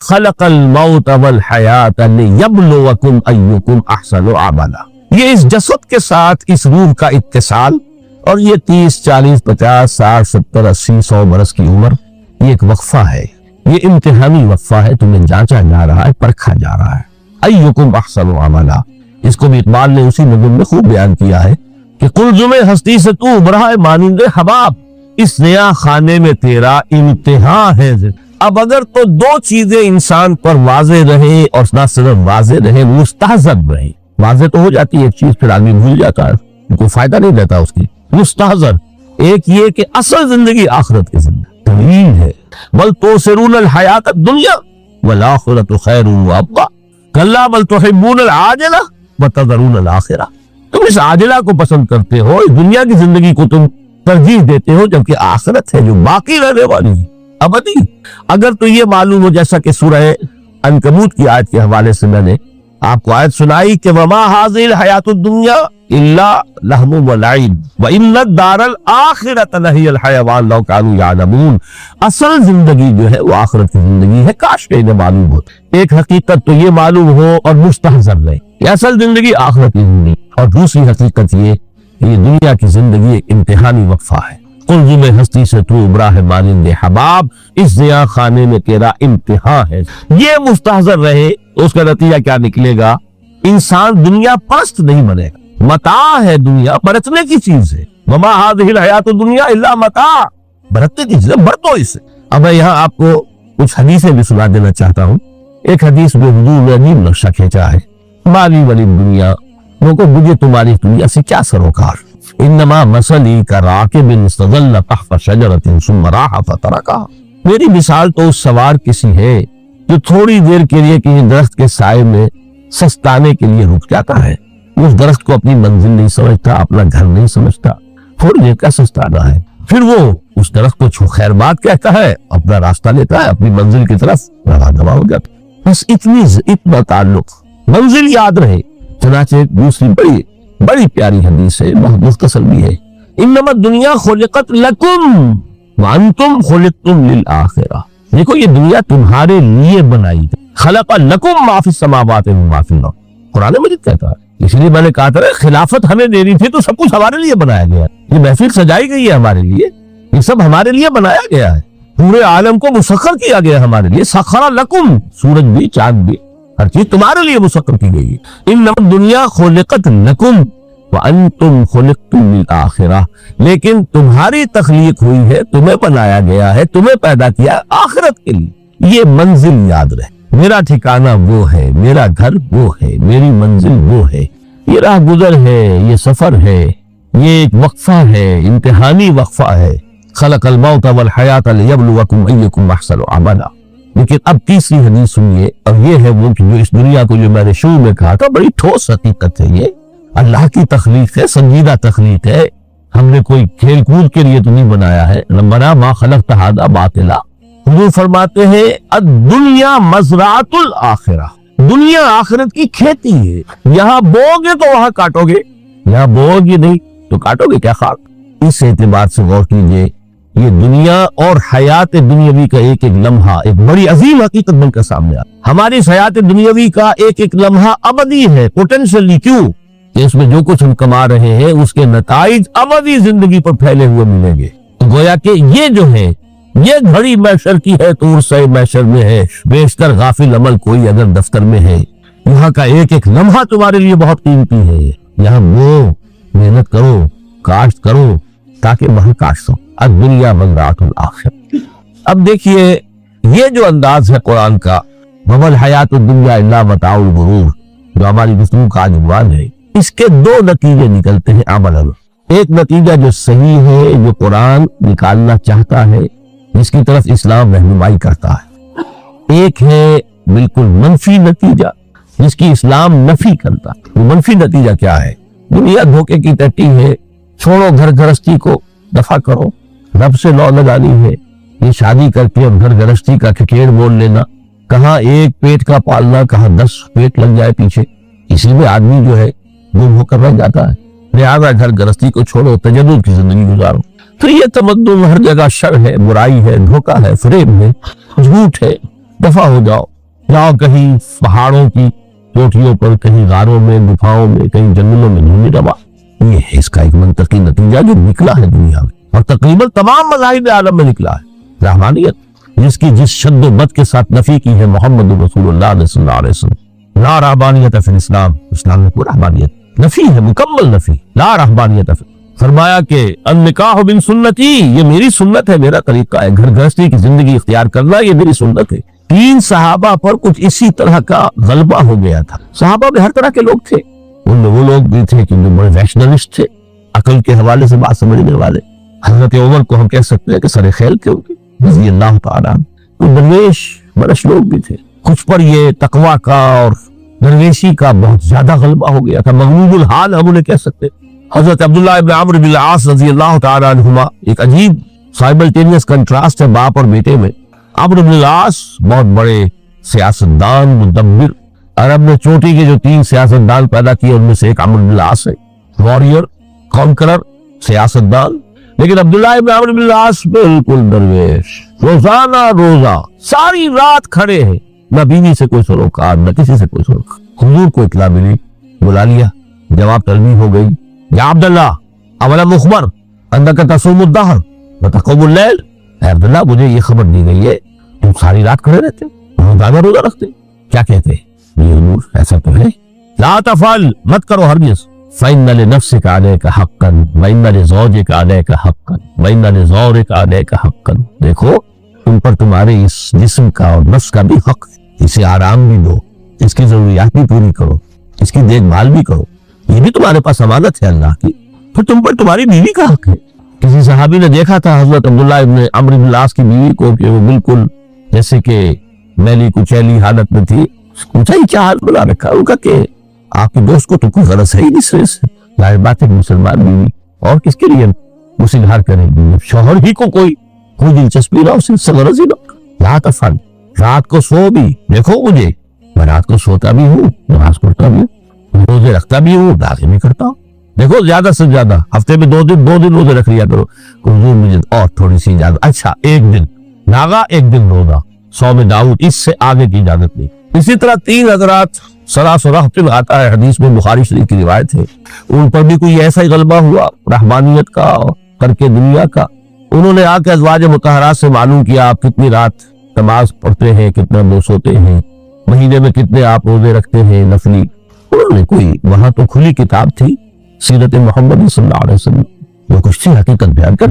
خلق الموت والحیات لیبلوکم ایکم احسن عملا۔ یہ اس جسد کے ساتھ اس روح کا اتصال، اور یہ 30 40 50 60 70 80 100 برس کی عمر، یہ ایک وقفہ ہے، یہ امتحانی وقفہ ہے، تمہیں جانچا جا رہا ہے، پرکھا جا رہا ہے۔ ایکم احسن عملا، اس کو بھی اقبال نے اسی نظم میں خوب بیان کیا ہے کہ قلزم ہستی سے تو ابھرا ہے مانند حباب، اس نیا خانے میں تیرا امتحان ہے۔ اب اگر تو دو چیزیں انسان پر واضح رہے، اور نہ صرف واضح رہے، مستحضر رہے، واضح تو ہو جاتی ہے ایک چیز، پھر آدمی بھول جاتا ہے، کوئی فائدہ نہیں لیتا اس کی، مستحضر ایک یہ کہ اصل زندگی آخرت کی زندگی طویل ہے، بل توسرون الحیات الدنیا والآخرۃ خیر وابقیٰ کلا بل تحبون العاجلہ وتذرون الآخرہ۔ تم اس عاجلہ کو پسند کرتے ہو، اس دنیا کی زندگی کو تم ترجیح دیتے ہو، جبکہ آخرت ہے جو باقی رہنے والی ہے، ابدی۔ اگر تو یہ معلوم ہو، جیسا کہ سورہ عنکبوت کی آیت کے حوالے سے میں نے آپ کو آیت سنائی کہ وما هذه الحیات الدنیا الا لہو ولعب وان الدار الاخرۃ لہی الحیوان لو کانوا یعلمون۔ اصل زندگی جو ہے وہ آخرت کی زندگی ہے، کاش کہ انہیں معلوم ہو۔ ایک حقیقت تو یہ معلوم ہو اور مستحضر رہے کہ اصل زندگی آخرت کی زندگی، اور دوسری حقیقت یہ کہ یہ دنیا کی زندگی ایک امتحانی وقفہ ہے۔ قلزم ہستی سے تو ابھرا ہے مانند حباب، اس نیا خانے میں تیرا امتحان ہے۔ یہ مستحضر رہے تو اس کا نتیجہ کیا نکلے گا؟ انسان دنیا پرست نہیں بنے گا، متاع ہے دنیا، برتنے کی چیز ہے۔ وما هذه الحیات الدنیا الا متاع، برتنے کی چیز ہے، برتو اس سے۔ اب میں یہاں آپ کو کچھ حدیثیں بھی سنا دینا چاہتا ہوں۔ ایک حدیث میں حضور نے عجیب نقشہ کھینچا ہے، مالی ولی دنیا، لوگوں مجھے تمہاری دنیا سے کیا سروکار؟ انما مثلی کراکب استظل تحت شجرۃ ثم راح فترکها، میری مثال تو اس سوار کسی ہے جو تھوڑی دیر کے لیے کسی درخت کے سائے میں سستانے کے لیے رک جاتا ہے، اس درخت کو اپنی منزل نہیں سمجھتا، اپنا گھر نہیں سمجھتا، تھوڑی دیر کا سستانا ہے، پھر وہ اس درخت کو خیر بات کہتا ہے، اپنا راستہ لیتا ہے، اپنی منزل کی طرف رواں ہو جاتا ہے۔ بس اتنا تعلق، منزل یاد رہے۔ چنانچہ دوسری بڑی پیاری حدیث ہے، بہت مختصر بھی ہے، انما الدنیا خلقت لکم وانتم خلقتم للآخرہ۔ دیکھو یہ دنیا تمہارے لیے بنائی گئی، خلق لکم ما فی السماوات و ما فی الارض، قرآن مجید کہتا ہے۔ اس لیے میں نے کہا تھا خلافت ہمیں دینی تھی تو سب کچھ ہمارے لیے بنایا گیا ہے، یہ محفل سجائی گئی ہے ہمارے لیے، یہ سب ہمارے لیے بنایا گیا ہے، پورے عالم کو مسخر کیا گیا ہمارے لیے۔ سخر لکم، سورج بھی چاند بھی ہر چیز تمہارے لیے مسخر کی گئی ہے۔ انما الدنیا خلقت لکم وانتم خلقتم للآخرہ، لیکن تمہاری تخلیق ہوئی ہے، تمہیں بنایا گیا ہے، تمہیں پیدا کیا آخرت کے لیے۔ یہ منزل یاد رہے، میرا ٹھکانہ وہ ہے، میرا گھر وہ ہے، میری منزل وہ ہے، یہ راہ گزر ہے، یہ سفر ہے، یہ ایک وقفہ ہے، امتحانی وقفہ ہے۔ خلق الموت والحیات لیبلوکم ایکم احسن عملا۔ لیکن اب تیسری حدیث سنیے، اور یہ ہے وہ کہ جو اس دنیا کو جو میں نے شروع میں کہا تھا، بڑی ٹھوس حقیقت ہے، یہ اللہ کی تخلیق ہے، سنجیدہ تخلیق ہے، ہم نے کوئی کھیل کود کے لیے تو نہیں بنایا ہے۔ ربنا ما خلقت ھذا باطلا، حضور فرماتے ہیں الدنیا مزرعۃ الآخرہ، دنیا آخرت کی کھیتی ہے، یہاں بو گے تو وہاں کاٹو گے، یہاں بو گے نہیں تو کاٹو گے کیا خاک۔ اس اعتبار سے غور کیجئے، یہ دنیا اور حیات دنیاوی کا ایک ایک لمحہ ایک بڑی عظیم حقیقت بن کر سامنے آتا۔ ہماری حیات دنیاوی کا ایک ایک لمحہ ابدی ہے، پوٹینشلی، کیوں کہ اس میں جو کچھ ہم کما رہے ہیں اس کے نتائج ابدی زندگی پر پھیلے ہوئے ملیں گے۔ تو گویا کہ یہ جو ہے، یہ گھڑی محشر کی ہے، طور سے محشر میں ہے، بیشتر غافل عمل کوئی اگر دفتر میں ہے، یہاں کا ایک ایک لمحہ تمہارے لیے بہت قیمتی ہے، یہاں وہ محنت کرو، کاشت کرو تاکہ وہاں کاشت ہو۔ الدنیا مزرعۃ الآخرہ۔ اب دیکھیے یہ جو انداز ہے قرآن کا، وما الحیات الدنیا الا متاع الغرور، جو ہماری گفتگو کا عنوان ہے، اس کے دو نتیجے نکلتے ہیں عملاً۔ ایک نتیجہ جو صحیح ہے، جو قرآن نکالنا چاہتا ہے، جس کی طرف اسلام رہنمائی کرتا ہے، ایک ہے بالکل منفی نتیجہ جس کی اسلام نفی کرتا ہے۔ وہ منفی نتیجہ کیا ہے؟ دنیا دھوکے کی ٹٹی ہے، چھوڑو گھر گرہستی کو، دفع کرو، رب سے لو لگانی ہے۔ یہ شادی کر کے اور گھر گرہستی کا کھکیڑ بول لینا، کہاں ایک پیٹ کا پالنا، کہاں 10 پیٹ لگ جائے پیچھے، اسی میں آدمی جو ہے گم ہو کر رہ جاتا ہے۔ لہذا گھر گرہستی کو چھوڑو، تجدد کی زندگی گزارو۔ تو یہ تمدن ہر جگہ شر ہے، برائی ہے، دھوکہ ہے، فریب ہے، جھوٹ ہے، دفع ہو جاؤ۔ جاؤ کہیں پہاڑوں کی چوٹیوں پر، کہیں غاروں میں، گفاؤں میں، کہیں جنگلوں میں ڈھونڈنے لگا۔ یہ ہے اس کا ایک منطقی نتیجہ جو نکلا ہے دنیا میں، اور تقریباً تمام مذاہب عالم میں نکلا ہے۔ رحمانیت جس کی جس شد و بد کے ساتھ نفی کی ہے محمد رسول اللہ صلی اللہ علیہ وسلم، لا رہبانیت فی الاسلام، اسلام میں کوئی رہبانیت نفی ہے، مکمل نفی، لا رہبانیت فی۔ فرمایا کہ النکاح من سنتی، یہ میری سنت ہے، میرا طریقہ ہے، گھر گھرستی کی زندگی اختیار کرنا یہ میری سنت ہے۔ 3 صحابہ پر کچھ اسی طرح کا غلبہ ہو گیا تھا۔ صحابہ میں ہر طرح کے لوگ تھے، ان میں وہ لوگ بھی تھے کہ جو بڑے ریشنلسٹ تھے، عقل کے حوالے سے بات سمجھنے والے۔ حضرت عمر کو ہم کہہ سکتے ہیں کہ سر خیل تھے ان کے رضی اللہ تعالیٰ۔ تو درویش برش لوگ بھی تھے، کچھ پر یہ تقویٰ کا اور درویشی کا بہت زیادہ غلبہ ہو گیا تھا، مغلوب الحال ہم انہیں کہہ سکتے۔ حضرت عبداللہ ابن عمرو بن العاص رضی اللہ تعالیٰ عنہما، ایک عجیب سائملٹینیس کنٹراسٹ ہے باپ اور بیٹے میں۔ عمرو بن العاص بہت بڑے سیاستدان، مدبر، عرب نے چوٹی کے جو 3 سیاستدان پیدا کیے ان میں سے ایک عمرو بن العاص ہے، وارئر، کانکرر، سیاستدان۔ لیکن عبداللہ ابن عمرو بن العاص بالکل درویش، روزانہ روزہ ساری رات کھڑے ہیں، نہ بیوی سے کوئی سروکار، نہ کسی سے کوئی سروکار۔ حضور کو اطلاع ملی، بلا لیا، جواب طلبی ہو گئی، یا عبداللہ اولم مخبر انک تصوم الدہر وتقوم اللیل، اے عبداللہ مجھے یہ خبر دی گئی ہے تم ساری رات کھڑے رہتے ہو، روزانہ روزہ رکھتے، کیا کہتے ہیں؟ یہ حضور ایسا تو ہے، لا تفعل، مت کرو ہرگز، فإن لنفسك عليك حقا وإن لزوجك عليك حقا وإن لزورك عليك حقا۔ دیکھو تم پر تمہارے اس جسم کا اور نفس کا بھی حق ہے، اسے آرام بھی دو، اس کی ضروریات بھی پوری کرو، اس کی دیکھ بھال بھی کرو، یہ بھی تمہارے پاس امانت ہے اللہ کی۔ پھر تم پر تمہاری بیوی کا حق ہے۔ کسی صحابی نے دیکھا تھا حضرت عبداللہ ابن عمرو بن العاص کی بیوی کو کہ وہ بالکل جیسے کہ میلی کچیلی حالت میں تھی۔ پوچھا یہ کیا حال بنا رکھا؟ ان کا کہ آپ کے دوست کو تو کوئی غرض ہے ہی نہیں سرے سے، ظاہر بات ہے مسلمان بیوی اور کس کے لیے مسلحار کرے گی، شوہر ہی کو کوئی دلچسپی نہ، اسے سے غرض ہی نہ۔ لا تفعل، رات کو سو بھی، دیکھو مجھے میں رات کو سوتا بھی ہوں، نماز پڑھتا بھی ہوں، روزے رکھتا بھی ہوں، داغے بھی کرتا ہوں۔ دیکھو زیادہ سے زیادہ ہفتے میں 2 دن روزے رکھ لیا کرو، حضور مجھے اور تھوڑی سی اجازت، اچھا 1 دن ناغا 1 دن روزہ، صوم داؤد، اس سے آگے کی اجازت نہیں۔ اسی طرح 3 حضرات سراسرحت آتا ہے حدیث میں، بخاری شریف کی روایت ہے، ان پر بھی کوئی ایسا ہی غلبہ ہوا رحمانیت کا اور ترک دنیا کا۔ انہوں نے آ کے ازواج مطہرات سے معلوم کیا آپ کتنی رات نماز پڑھتے ہیں، کتنا دو سوتے ہیں، مہینے میں کتنے آپ روزے رکھتے ہیں نفلی۔ انہوں نے کوئی، وہاں تو کھلی کتاب تھی سیرت محمد صلی اللہ علیہ وسلم، جو کچھ تھی حقیقت بیان کر۔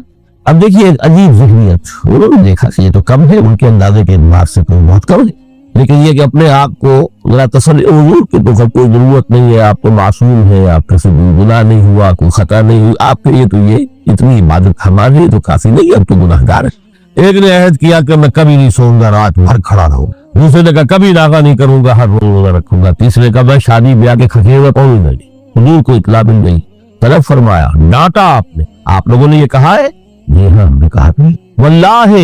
اب دیکھیے ایک عجیب ذہنیت، انہوں نے دیکھا کہ یہ تو کم ہے، ان کے اندازے کے اعتبار سے تو بہت کم ہے، لیکن یہ کہ اپنے آپ کو ذرا تسلی، حضور کی تو کوئی ضرورت نہیں ہے، آپ تو معصوم ہیں، آپ کا سے کوئی گناہ نہیں ہوا، کوئی خطا نہیں ہوئی، آپ کے لیے تو یہ اتنی عبادت ہمارے لیے تو کافی نہیں ہے، اب تو گناہگار ہے۔ ایک نے عہد کیا کہ میں کبھی نہیں سوؤں گا، رات بھر کھڑا رہوں، دوسرے نے کہا کبھی ناغا نہیں کروں گا، ہر روز روزہ رکھوں گا، تیسرے کا میں شادی بیاہ کے کھکے ہوئے پہنچ گئی۔ حضور کو اطلاع مل گئی، طلب فرمایا، ڈانٹا آپ نے، آپ لوگوں نے یہ کہا ہے؟ جی ہاں ہم نے کہا تھا۔ واللہ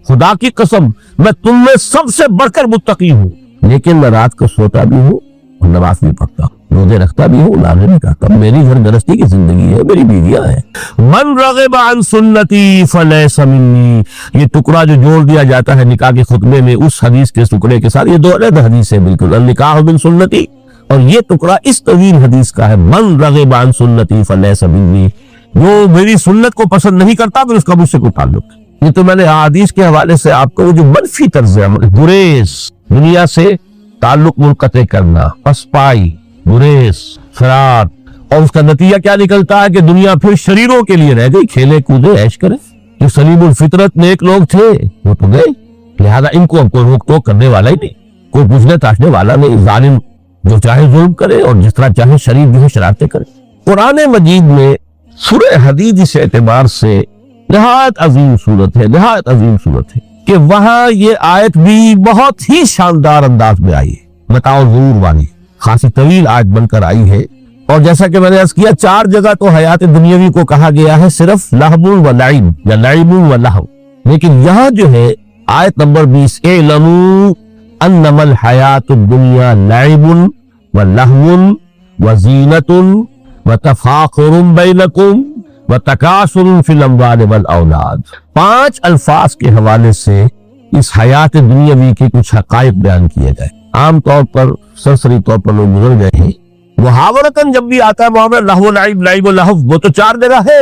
خدا کی قسم میں تم میں سب سے بڑھ کر متقی ہوں، لیکن میں رات کو سوتا بھی ہوں اور نماز بھی پڑھتا ہوں، روزے رکھتا بھی ہوں، نازے بھی کرتا ہوں، میری گھر گرستی کی زندگی ہے، میری بیویاں ہیں۔ من رغب عن سنتی فلیس منی، یہ ٹکڑا جو جوڑ دیا جاتا ہے نکاح کے خطبے میں اس حدیث کے ٹکڑے کے ساتھ، یہ 2 علیحدہ حدیث ہے بالکل، النکاح من سنتی، اور یہ ٹکڑا اس طویل حدیث کا ہے، من رغب عن سنتی فلیس منی، جو میری سنت کو پسند نہیں کرتا پھر اس کا مجھ سے کوئی تعلق نہیں۔ یہ تو میں نے حدیث کے حوالے سے آپ کو جو منفی طرز عمل، گریز، دنیا سے تعلق منقطع کرنا، پسپائی، گریز، فرار، اور اس کا نتیجہ کیا نکلتا ہے کہ دنیا پھر شریروں کے لیے رہ گئی، کھیلے کودے عیش کرے۔ جو سلیم الفطرت نیک لوگ تھے وہ تو گئے، لہذا ان کو اب کوئی روک ٹوک کرنے والا ہی نہیں، کوئی پوچھنے تاشنے والا نہیں، ظالم جو چاہے ظلم کرے اور جس طرح چاہے شریف جو ہے شرارتیں کرے۔ قرآن مجید میں سورہ حدید اس اعتبار سے نہایت عظیم صورت ہے، نہایت عظیم صورت ہے کہ وہاں یہ آیت بھی بہت ہی شاندار انداز میں آئی ہے، متاع الغرور والی، خاصی طویل آیت بن کر آئی ہے، اور جیسا کہ میں نے عرض کیا 4 جگہ تو حیات دنیاوی کو کہا گیا ہے صرف لہو و لعب یا لعب و لہو، لیکن یہاں جو ہے آیت نمبر 20، اعلموا انما الحیات الدنیا لعب و لہو و زینت و تفاخر بینکم وتکاثر فی الاموال والاولاد۔ 5 الفاظ کے حوالے سے اس حیات دنیاوی کے کچھ حقائق بیان کیے گئے. عام طور پر سرسری طور پر لوگ گزر گئے ہیں. محاورتاً جب بھی آتا ہے محاورہ لہو لعب لعب و لہو، وہ تو 4 جگہ ہے،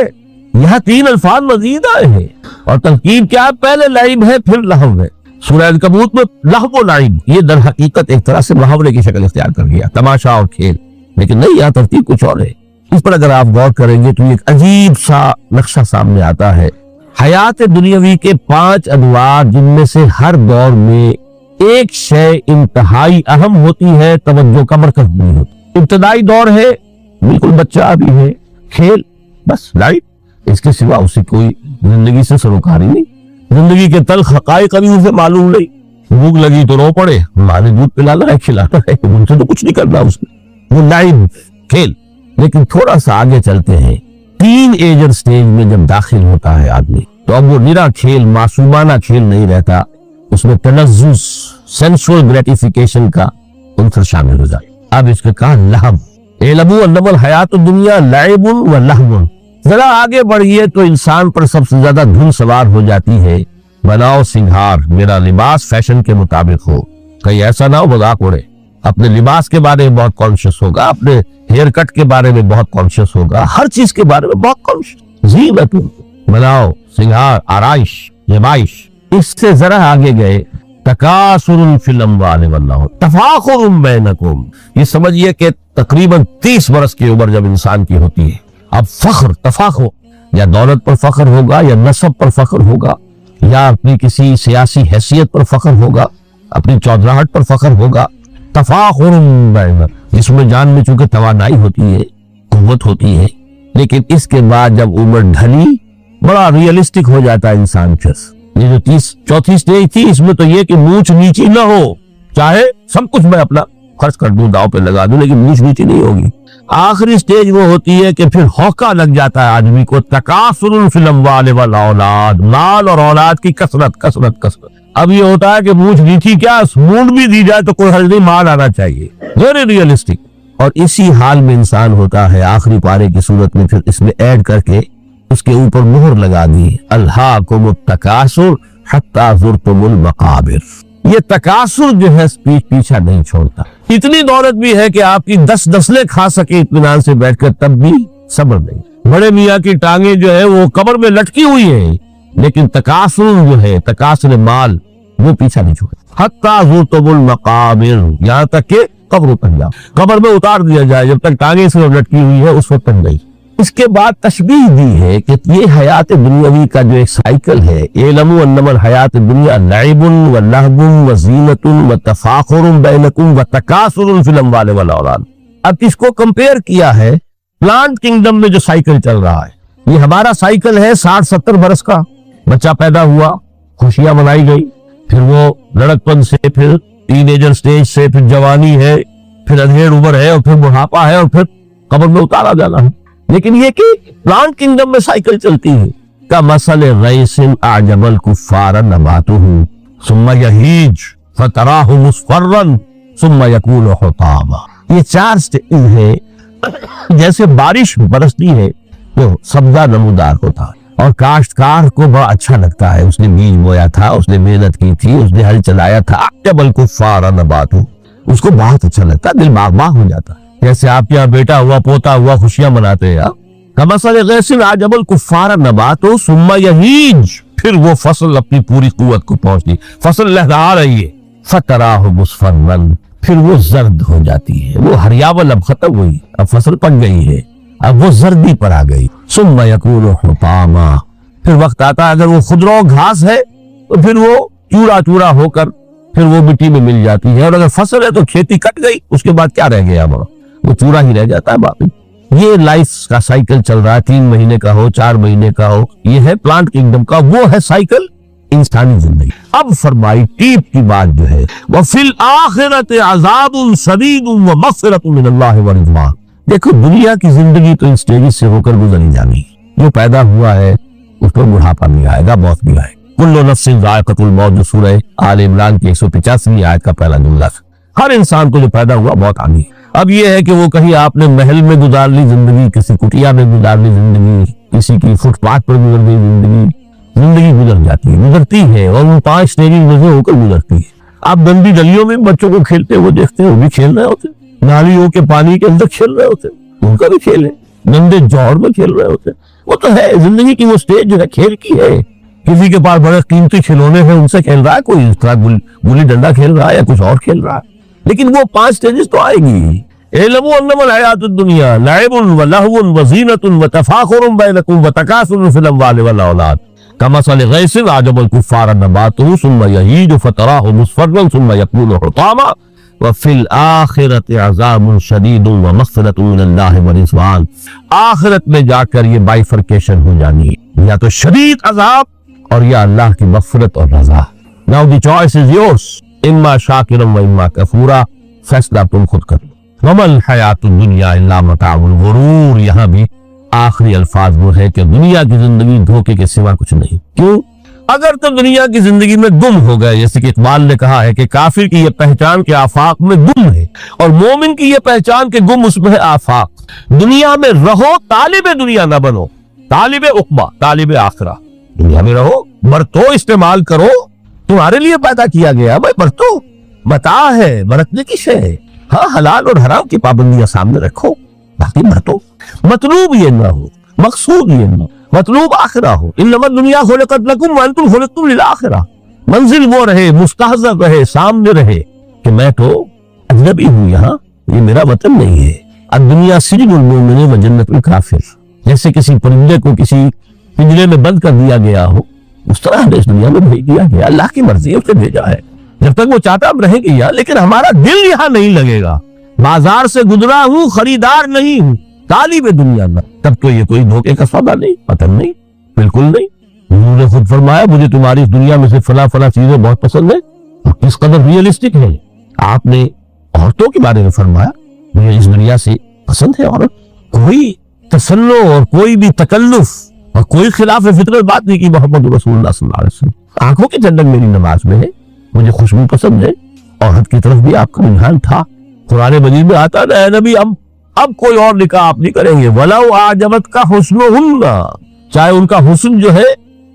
یہاں 3 الفاظ مزید آئے ہیں. اور ترکیب کیا ہے؟ پہلے لعب ہے پھر لہو ہے. سورہ عنکبوت میں لہو و لعب یہ در حقیقت ایک طرح سے محاورے کی شکل اختیار کر گیا، تماشا اور کھیل. لیکن نہیں، یہاں ترتیب کچھ اور ہے. اس پر اگر آپ غور کریں گے تو ایک عجیب سا نقشہ سامنے آتا ہے. حیات دنیاوی کے 5 انواع، جن میں سے ہر دور میں ایک شے انتہائی اہم ہوتی ہے، توجہ کا مرکز بھی ہوتی. ابتدائی دور ہے، بالکل بچہ بھی ہے، کھیل، بس لائف، اس کے سوا اسے کوئی زندگی سے سروکاری نہیں. زندگی کے تلخ حقائق ابھی اسے معلوم نہیں. بھوک لگی تو رو پڑے، ماں نے دودھ پلانا ہے، کھلانا ہے، ان سے تو کچھ نہیں کرنا اس نے، وہ لائف، کھیل. لیکن تھوڑا سا آگے چلتے ہیں، ٹین ایجر سٹیج میں جب داخل ہوتا ہے آدمی تو اب وہ نرا کھیل، معصومانہ کھیل نہیں رہتا، اس میں تلذذ، سینسول گریٹیفیکیشن کا عنصر شامل ہو جائے. اب اس کے کہا لہو، اعلموا انما الحیات الدنیا لعب و لہو. ذرا آگے بڑھیے تو انسان پر سب سے زیادہ دھن سوار ہو جاتی ہے، بناؤ سنگھار، میرا لباس فیشن کے مطابق ہو. کہیں ایسا نہ ہو مذاق اڑے. اپنے لباس کے بارے میں بہت کانشیس ہوگا، اپنے ہیئر کٹ کے بارے میں بہت کانشیس ہوگا، ہر چیز کے بارے میں بہت کانشیس. زینت، بناؤ سنگھار، آرائش، زیبائش. اس سے ذرا آگے گئے، تکاثر فی الاموال والنہر، تفاخر بینکم. یہ سمجھیے کہ تقریباً 30 برس کی عمر جب انسان کی ہوتی ہے، اب فخر، تفاخر، یا دولت پر فخر ہوگا، یا نسب پر فخر ہوگا، یا اپنی کسی سیاسی حیثیت پر فخر ہوگا، اپنی چودراہٹ پر فخر ہوگا. تفاخر بینکم، جس میں جان میں چونکہ توانائی ہوتی ہے، قوت ہوتی ہے. لیکن اس کے بعد جب عمر ڈھلی، بڑا ریئلسٹک ہو جاتا ہے انسان. یہ جو 34 سٹیج تھی، اس میں تو یہ کہ مونچھ نیچی نہ ہو، چاہے سب کچھ میں اپنا خرچ کر دوں، داؤ پہ لگا دوں، لیکن مونچھ نیچی نہیں ہوگی. آخری سٹیج وہ ہوتی ہے کہ پھر ہوکا لگ جاتا ہے آدمی کو، تکاثر فی الاموال والاولاد، مال اور اولاد کی کثرت کثرت کثرت. اب یہ ہوتا ہے کہ مونچھ نیچی کیا، مونڈ بھی دی جائے تو کوئی حرج نہیں، مال آنا چاہیے. Very realistic. اور اسی حال میں انسان ہوتا ہے آخری پارے کی صورت میں. پھر اس میں ایڈ کر کے اس کے اوپر مہر لگا دی، الہاکم التکاثر حتی زرتم المقابر. یہ تکاثر جو ہے پیچھا نہیں چھوڑتا. اتنی دولت بھی ہے کہ آپ کی 10 نسلیں کھا سکے اطمینان سے بیٹھ کر، تب بھی صبر نہیں. بڑے میاں کی ٹانگیں جو ہے وہ قبر میں لٹکی ہوئی ہیں، لیکن تکاثر جو ہے، تکاثر مال، وہ پیچھا نہیں چھوڑتا. حتی زرتم المقابر، یہاں تک کہ قبر اتر جاؤ، قبر میں اتار دیا جائے، جب تک ٹانگیں سے لٹکی ہوئی ہے اس وقت تک نہیں. اس کے بعد تشبیہ دی ہے کہ یہ حیات دنیاوی کا جو ایک سائیکل ہے، اعلموا انما الحیات الدنیا لعب و لہو و زینت و تفاخر بینکم و تکاثر فی الاموال والاولاد. اب اس کو کمپیئر کیا ہے پلانٹ کنگڈم میں جو سائیکل چل رہا ہے. یہ ہمارا سائیکل ہے 60-70 برس کا. بچہ پیدا ہوا، خوشیاں منائی گئی، پھر وہ لڑکپن سے، پھر ٹین ایجر سٹیج سے، پھر جوانی ہے، پھر ادھیڑ عمر ہے، اور پھر بڑھاپا ہے، اور پھر قبر میں اتارا جانا ہے. لیکن یہ کہ پلانٹ کنگڈم میں سائیکل چلتی ہے. کمثل غیث اعجب الکفار نباتہ ثم یہیج فتراہ مصفرا ثم یکون حطاما. یہ 4 سٹیج ہے. جیسے بارش برستی ہے تو سبزہ نمودار ہوتا ہے، اور کاشتکار کو بڑا اچھا لگتا ہے، اس نے بیج بویا تھا، اس نے محنت کی تھی، اس نے ہل چلایا تھا. اعجب الکفار نباتہ، اس کو بہت اچھا لگتا ہے، دل باغ باغ ہو جاتا ہے. جیسے آپ کے یہاں بیٹا ہوا، پوتا ہوا، خوشیاں مناتے ہیں. کمثل غیث اعجب الکفار نباتہ ثم یہیج، پھر وہ فصل اپنی پوری قوت کو پہنچتی، فصل لہرا رہی ہے. فتراہ مصفرا، پھر وہ زرد ہو جاتی ہے. وہ ہریاول اب ختم ہوئی، اب فصل پک گئی ہے، اب وہ زردی پر آ گئی. ثم یکون حطاما، پھر وقت آتا ہے اگر وہ خضرو گھاس ہے تو پھر وہ چورا چورا ہو کر پھر وہ مٹی میں مل جاتی ہے. اور اگر فصل ہے تو کھیتی کٹ گئی، اس کے بعد کیا رہ گیا، وہ چورا ہی رہ جاتا ہے باقی. یہ لائف کا سائیکل چل رہا ہے، 3 مہینے کا ہو، 4 مہینے کا ہو. یہ ہے پلانٹ کنگڈم کا، وہ ہے سائیکل انسانی زندگی. اب فرمائی ٹیپ کی بات جو ہے، وَفِي الْآخِرَةِ عَذَابٌ شَدِيدٌ وَمَغْفِرَةٌ مِّنَ اللَّهِ وَرِضْوَانٌ. دیکھو دنیا کی زندگی تو ان سٹیجز سے ہو کر گزری جانی. جو پیدا ہوا ہے اس پر بڑھاپا بھی آئے گا، موت بھی آئے گا. کل نفس ذائقۃ الموت، جو سورہ آل عمران کی 185ویں آیت کا پہلا جملہ. ہر انسان کو جو پیدا ہوا موت آنی ہے. اب یہ ہے کہ وہ کہیں آپ نے محل میں گزار لی زندگی، کسی کٹیا میں گزار لی زندگی، کسی کی فٹ پاتھ پر گزر گئی زندگی، زندگی گزر جاتی ہے، گزرتی ہے، اور وہ 5 سٹیجز میں سے ہو کر گزرتی ہے۔ آپ گندی گلیوں میں بچوں کو کھیلتے ہوئے دیکھتے ہیں، وہ بھی کھیل رہے ہوتے ہیں، نالیوں کے پانی کے اندر کھیل رہے ہوتے ہیں، ان کا بھی کھیل ہے، گندے جوڑ میں کھیل رہے ہوتے ہیں۔ وہ تو ہے زندگی کی وہ سٹیج جو ہے کھیل کی ہے۔ کسی کے پاس بڑے قیمتی کھلونے ہیں، ان سے کھیل رہا ہے، کوئی اس طرح گلی ڈنڈا کھیل رہا ہے یا کچھ اور کھیل رہا ہے، لیکن وہ 5 سٹیجز تو آئے گی۔ اعلموا انما الحیات الدنیا لعب ولہو وزینۃ وتفاخر بینکم وتکاثر فی الاموال والاولاد کمثل غیث اعجب الکفار نباتہ ثم یہیج فتراہ مصفرا ثم یکون حطاما وفی الآخرۃ عذاب شدید ومغفرۃ من اللہ ورضوان۔ آخرت میں جا کر یہ بائیفرکیشن ہو جانی ہے، یا تو شدید عذاب اور یا اللہ کی مغفرت اور رضا۔ Now the choice is yours، اما شاکرا و اما کفورا، فیصلہ تم خود کر لو۔ وما الحیات الدنیا الا متاع الغرور، یہاں بھی آخری الفاظ وہ ہے کہ دنیا کی زندگی دھوکے کے سوا کچھ نہیں۔ کیوں؟ اگر تو دنیا کی زندگی میں گم ہو گئے، جیسے کہ اقبال نے کہا ہے کہ کافر کی یہ پہچان کے آفاق میں گم ہے، اور مومن کی یہ پہچان کے گم اس میں ہے آفاق۔ دنیا میں رہو، طالب دنیا نہ بنو، طالب عقبہ، طالب آخرہ۔ دنیا میں رہو، برتو، استعمال کرو، تمہارے لیے پیدا کیا گیا، بھائی برتو، متاع ہے، برتنے کی شے ہے۔ ہاں، حلال اور حرام کی پابندیاں سامنے رکھو، باقی برتو۔ مطلوب یہ نہ ہو، مقصود یہ نہ ہو، مطلوب آخرہ ہو۔ انما الدنیا خلقت لکم وانتم خلقتم للآخرہ۔ منزل وہ رہے، مستحضر رہے، سامنے رہے کہ میں تو اجنبی ہوں، یہاں یہ میرا وطن نہیں ہے۔ الدنیا سجن المؤمن و جنت الکافر، جیسے کسی پرندے کو کسی پنجرے میں بند کر دیا گیا ہو، اس طرح ہمیں اس دنیا میں بھیج دیا گیا، اللہ کی مرضی ہے، اس نے بھیجا ہے۔ جب تک وہ چاہتا ہم رہیں گے یہاں، لیکن ہمارا دل یہاں نہیں لگے گا۔ بازار سے گزرا ہوں، خریدار نہیں ہوں، طالب دنیا نہ، تب تو یہ کوئی دھوکے کا سودا نہیں، پتن نہیں، بالکل نہیں۔ حضور نے خود فرمایا مجھے تمہاری اس دنیا میں سے فلاں فلاں چیزیں بہت پسند ہیں، اور کس قدر ریئلسٹک ہے۔ آپ نے عورتوں کے بارے میں فرمایا مجھے اس دنیا سے پسند ہے عورت، کوئی تسنع اور کوئی بھی تکلف اور کوئی خلاف فطرت بات نہیں کی محمد رسول اللہ صلی اللہ علیہ وسلم۔ آنکھوں کی ٹھنڈک میری نماز میں ہے، مجھے خوشبو پسند ہے، عورت کی طرف بھی آپ کا رجحان تھا۔ قرآن مجید میں آتا ہے اے نبی اب کوئی اور نکاح آپ نہیں کریں گے، وَلَوْ أَعْجَبَتْكَ حُسْنُهُنَّ، چاہے ان کا حسن جو ہے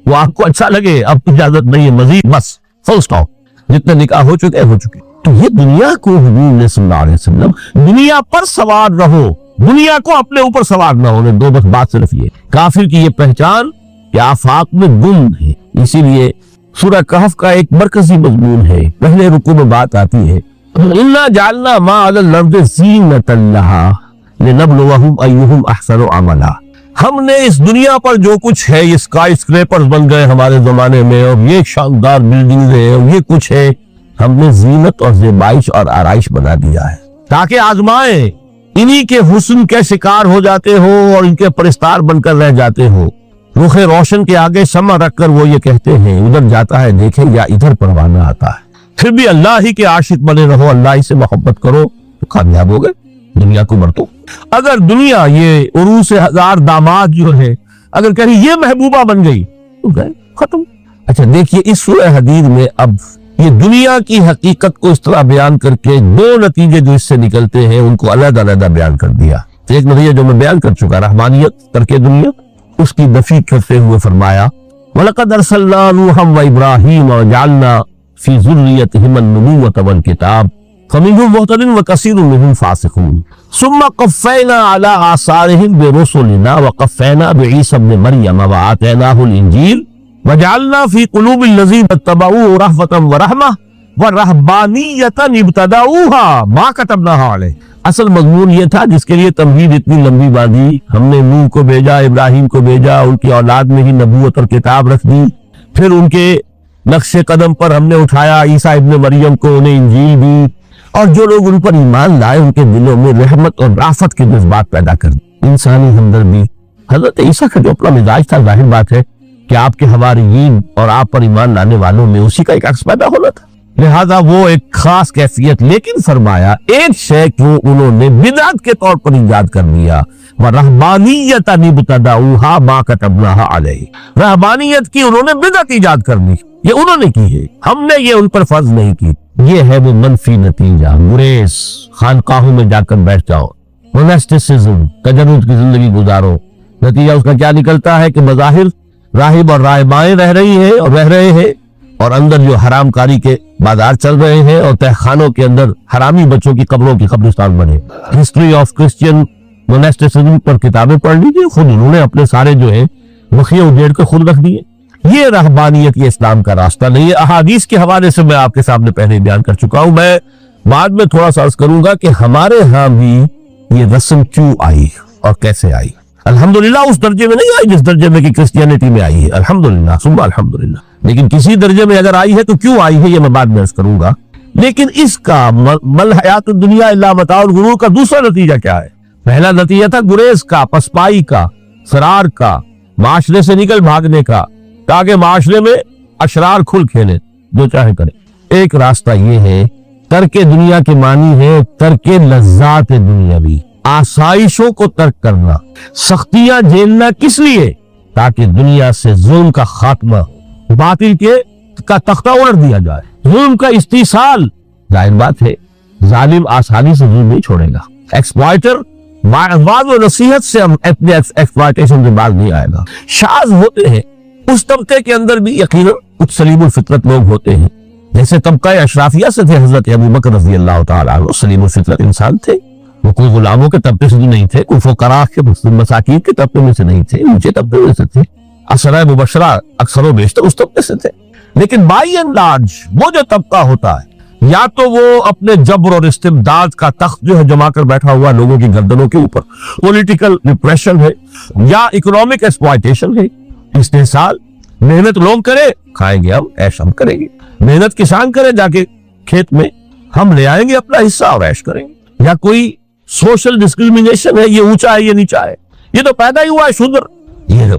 وہ آپ کو اچھا لگے، اب اجازت نہیں ہے مزید، بس فل سٹاپ، جتنے نکاح ہو چکے ہو چکے۔ تو یہ دنیا کو حضور نے صلی اللہ علیہ وسلم دنیا پر سوار رہو، دنیا کو اپنے اوپر سوار نہ ہونے دو، بس بات صرف یہ۔ کافر کی یہ پہچان کہ آفاق میں گم ہے، اسی لیے سورہ کہف کا ایک مرکزی مضمون ہے، پہلے رکوع میں بات آتی ہے اِنَّا جَعَلْنَا مَا عَلَى الْأَرْضِ زِینَةً لَهَا لِنَبْلُوَهُمْ أَيُّهُمْ أَحْسَنُ عَمَلًا۔ ہم نے اس دنیا پر جو کچھ ہے، یہ اسکائی اسکریپرز بن گئے ہمارے زمانے میں، اور یہ شاندار بلڈنگز ہیں، اور یہ کچھ ہے، ہم نے زینت اور زیبائش اور آرائش بنا دیا ہے تاکہ آزمائیں، انہی کے حسن کے شکار ہو جاتے ہو اور ان کے پرستار بن کر رہ جاتے ہو۔ رخ روشن کے آگے شمع رکھ کر وہ یہ کہتے ہیں ادھر جاتا ہے دیکھیں یا ادھر پروانہ آتا ہے، پھر بھی اللہ ہی کے عاشق بنے رہو، اللہ ہی سے محبت کرو تو کامیاب ہو گئے۔ دنیا کو برتو۔ اگر دنیا یہ عروس 1000 داماد جو ہے اگر کہیں یہ محبوبہ بن گئی تو گئے، ختم۔ اچھا دیکھیے اس سورہ حدید میں اب یہ دنیا کی حقیقت کو اس طرح بیان کر کے 2 نتیجے جو اس سے نکلتے ہیں ان کو علیحدہ علیحدہ بیان کر دیا۔ ایک نتیجہ جو میں بیان کر چکا، رحمانیت، ترک دنیا، اس کی نفی کرتے ہوئے فرمایا وَلَقَدْ أَرْسَلْنَا نُوحًا وَإِبْرَاهِيمَ وَجَعَلْنَا فِي ذُرِّيَّتِهِمَا النُّبُوَّةَ وَالْكِتَابَ فَمِنْهُمْ مُهْتَدٍ وَكَثِيرٌ مِنْهُمْ فَاسِقُونَ ثُمَّ قَفَّيْنَا عَلَى آثَارِهِمْ بِرُسُلِنَا وَقَفَّيْنَا بِعِيسَى ابْنِ مَرْيَمَ وَآتَيْنَاهُ الْإِنْجِيلَ وَجَعَلْنَا فِي قُلُوبِ الَّذِينَ اتَّبَعُوهُ رَأْفَةً وَرَحْمَةً وَرَهْبَانِيَّةً ابْتَدَعُوهَا مَا كَتَبْنَاهَا عَلَيْهِمْ۔ اصل مضمون یہ تھا جس کے لیے تمہید اتنی لمبی باندھی، ہم نے نوح کو بھیجا، ابراہیم کو بھیجا، ان کی اولاد میں ہی نبوت اور کتاب رکھ دی، پھر ان کے نقش قدم پر ہم نے اٹھایا عیسیٰ ابن مریم کو، انہیں انجیل دی، اور جو لوگ ان پر ایمان لائے ان کے دلوں میں رحمت اور رافت کے جذبات پیدا کر دی، انسانی ہمدردی۔ حضرت عیسیٰ کا جو اپنا مزاج تھا، ظاہر بات ہے کہ آپ کے حواریین اور آپ پر ایمان لانے والوں میں اسی کا ایک عکس پیدا ہونا تھا، لہذا وہ ایک خاص کیفیت، لیکن فرمایا ایک شے کو انہوں نے بدعت کے طور پر ایجاد کر دیا، وَرَهْبَانِيَّةً ابْتَدَعُوهَا مَا كَتَبْنَاهَا عَلَيْهِمْ، رہبانیت کی انہوں نے بدعت ایجاد کر دی، یہ انہوں نے کی ہے، ہم نے یہ ان پر فرض نہیں کی۔ یہ ہے وہ منفی نتیجہ، گریز، خانقاہوں میں جا کر بیٹھ جاؤ، موناسٹسزم، تجرد کی زندگی گزارو، نتیجہ اس کا کیا نکلتا ہے کہ بظاہر راہب اور راہبائیں رہ رہی ہیں اور رہ رہے ہیں، اور اندر جو حرام کاری کے بازار چل رہے ہیں، اور تہ خانوں کے اندر حرامی بچوں کی قبروں کی قبرستان بنے۔ ہسٹری آف کرسچین موناسٹسزم پر کتابیں پڑھ لیجیے، خود انہوں نے اپنے سارے جو ہے وقیع اجیڑ کے خود رکھ دیے۔ یہ رہبانیت، یہ اسلام کا راستہ نہیں ہے۔ احادیث کے حوالے سے میں آپ کے سامنے پہلے بیان کر چکا ہوں، میں بعد میں تھوڑا سا عرض کروں گا کہ ہمارے ہاں بھی یہ رسم کیوں آئی اور کیسے آئی۔ الحمدللہ اس درجے میں نہیں آئی جس درجے میں کہ کرسچینٹی میں آئی ہے، الحمدللہ ثم الحمدللہ، لیکن کسی درجے میں اگر آئی ہے تو کیوں آئی ہے یہ میں بعد میں عرض کروں گا۔ لیکن اس کا مل حیات الدنیا الا متاع الغرور کا دوسرا نتیجہ کیا ہے؟ پہلا نتیجہ تھا گریز کا، پسپائی کا، فرار کا، معاشرے سے نکل بھاگنے کا، تاکہ معاشرے میں اشرار کھل کھیلے جو چاہے کرے۔ ایک راستہ یہ ہے، ترک دنیا کے معنی ہے ترک لذات دنیاوی، آسائشوں کو ترک کرنا، سختیاں جھیلنا، کس لیے؟ تاکہ دنیا سے ظلم کا خاتمہ، باطل کا تختہ الٹ دیا جائے، ظلم کا استیصال۔ ظاہر بات ہے ظالم آسانی سے ظلم نہیں چھوڑے گا، ایکسپلائٹر وعظ و نصیحت سے ہم اپنے ایکسپلائٹیشن سے باز نہیں آئے گا۔ شاذ ہوتے ہیں اس طبقے کے اندر بھی یقیناً کچھ سلیم الفطرت لوگ ہوتے ہیں، جیسے طبقہ اشرافیہ سے تھے حضرت ابو بکر رضی اللہ تعالیٰ عنہ، سلیم الفطرت انسان تھے، وہ کوئی غلاموں کے طبقے سے نہیں تھے، کوئی فقراء کے مساکین کے طبقے میں سے نہیں تھے، اونچے طبقے میں سے تھے، عشرہ مبشرہ اکثر و بیشتر اس طبقے سے تھے۔ لیکن بائی اینڈ لارج وہ جو طبقہ ہوتا ہے، یا تو وہ اپنے جبر اور استبداد کا تخت جو ہے جما کر بیٹھا ہوا لوگوں کی گردنوں کے اوپر، پولیٹیکل ریپریشن ہے، یا اکنامک ایکسپلائٹیشن ہے، استحصال۔ محنت لوگ کرے، کھائیں گے ہم، عیش ہم کریں گے، محنت کسان کرے جا کے کھیت میں، ہم لے آئیں گے اپنا حصہ اور عیش کریں گے۔ یا کوئی سوشل ڈسکریمنیشن ہے، یہ اونچا ہے یہ نیچا ہے، یہ تو پیدا ہی ہوا ہے شودر، یہ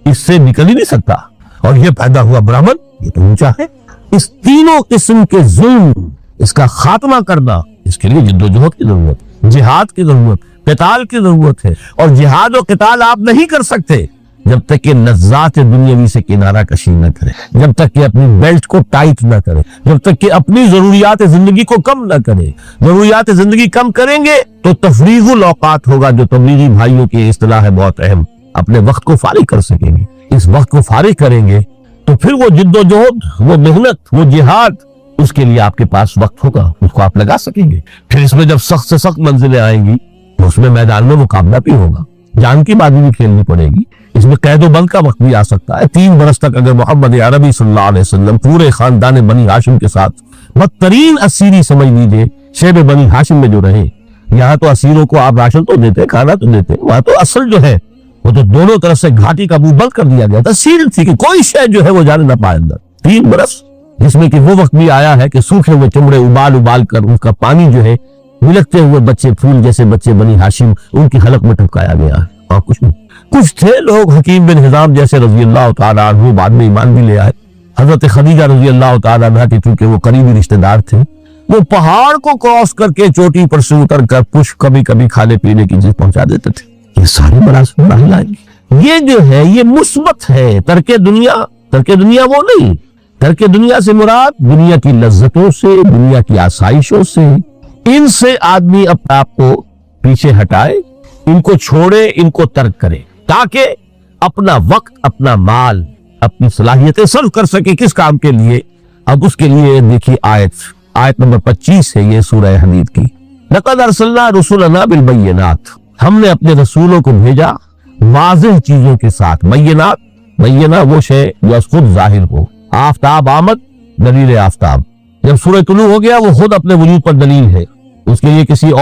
اس سے نکل ہی نہیں سکتا، اور یہ پیدا ہوا برہمن، یہ تو اونچا ہے۔ اس تینوں قسم کے ظلم، اس کا خاتمہ کرنا، اس کے لیے جد و جہد کی ضرورت، جہاد کی ضرورت، قتال کی ضرورت ہے، اور جہاد و قتال آپ نہیں کر سکتے جب تک کہ لذات دنیاوی سے کنارہ کشی نہ کرے، جب تک کہ اپنی بیلٹ کو ٹائٹ نہ کرے، جب تک کہ اپنی ضروریات زندگی کو کم نہ کرے۔ ضروریات زندگی کم کریں گے تو تفریغ الاوقات ہوگا، جو تبلیغی بھائیوں کی اصطلاح ہے بہت اہم، اپنے وقت کو فارغ کر سکیں گے۔ اس وقت کو فارغ کریں گے تو پھر وہ جد و جہد، وہ محنت، وہ جہاد، اس کے لیے آپ کے پاس وقت ہوگا، اس کو آپ لگا سکیں گے۔ پھر اس میں جب سخت سے سخت منزلیں آئیں گی تو اس میں میدان میں مقابلہ بھی ہوگا، جان کی بازی بھی کھیلنی پڑے گی، اس میں قید و بند کا وقت بھی آ سکتا ہے۔ 3 برس تک اگر محمد عربی صلی اللہ علیہ وسلم پورے خاندان بنی ہاشم کے ساتھ بدترین اسیری سمجھ لیجیے شیب بنی ہاشم میں جو رہے، یہاں تو اسیروں کو آپ راشن تو دیتے، کھانا تو دیتے، وہاں تو اصل جو ہے وہ تو دونوں طرف سے گھاٹی کا منہ بند کر دیا گیا تھا، سیل تھی کہ کوئی شے جو ہے وہ جانے نہ پائے اندر۔ 3 برس، جس میں کہ وہ وقت بھی آیا ہے کہ سوکھے ہوئے چمڑے ابال کر ان کا پانی جو ہے ملکتے ہوئے بچے، پھول جیسے بچے بنی ہاشم، ان کی حلق میں ٹپکایا گیا ہے، اور کچھ نہیں۔ کچھ تھے لوگ، حکیم بن حزام جیسے رضی اللہ تعالیٰ عنہ، بعد میں ایمان بھی لے آئے، حضرت خدیجہ رضی اللہ تعالیٰ عنہ کی، چونکہ وہ قریبی رشتہ دار تھے، وہ پہاڑ کو کراس کر کے چوٹی پر سے اتر کر کچھ کبھی کبھی کھانے پینے کی چیز پہنچا دیتے تھے۔ یہ ساری مراحل آئیں گی، یہ جو ہے یہ مثبت ہے۔ ترک دنیا وہ نہیں، ترک دنیا سے مراد دنیا کی لذتوں سے، دنیا کی آسائشوں سے، ان سے آدمی اپنے آپ کو پیچھے ہٹائے، ان کو چھوڑے، ان کو ترک کرے، تاکہ اپنا وقت، اپنا مال، اپنی صلاحیتیں صرف کر سکے کس کام کے لیے۔ اب اس کے لیے دیکھیے آیت نمبر 25 ہے یہ سورہ حدید کی۔ لقد ارسلنا رسلنا بالبینات، ہم نے اپنے رسولوں کو بھیجا واضح چیزوں کے ساتھ۔ بینہ وہ شے جو از خود ظاہر ہو، آفتاب آمد، دلیل آفتاب، جب سورج طلوع ہو گیا وہ خود اپنے وجود پر دلیل ہے، اس کے لیے کسی اور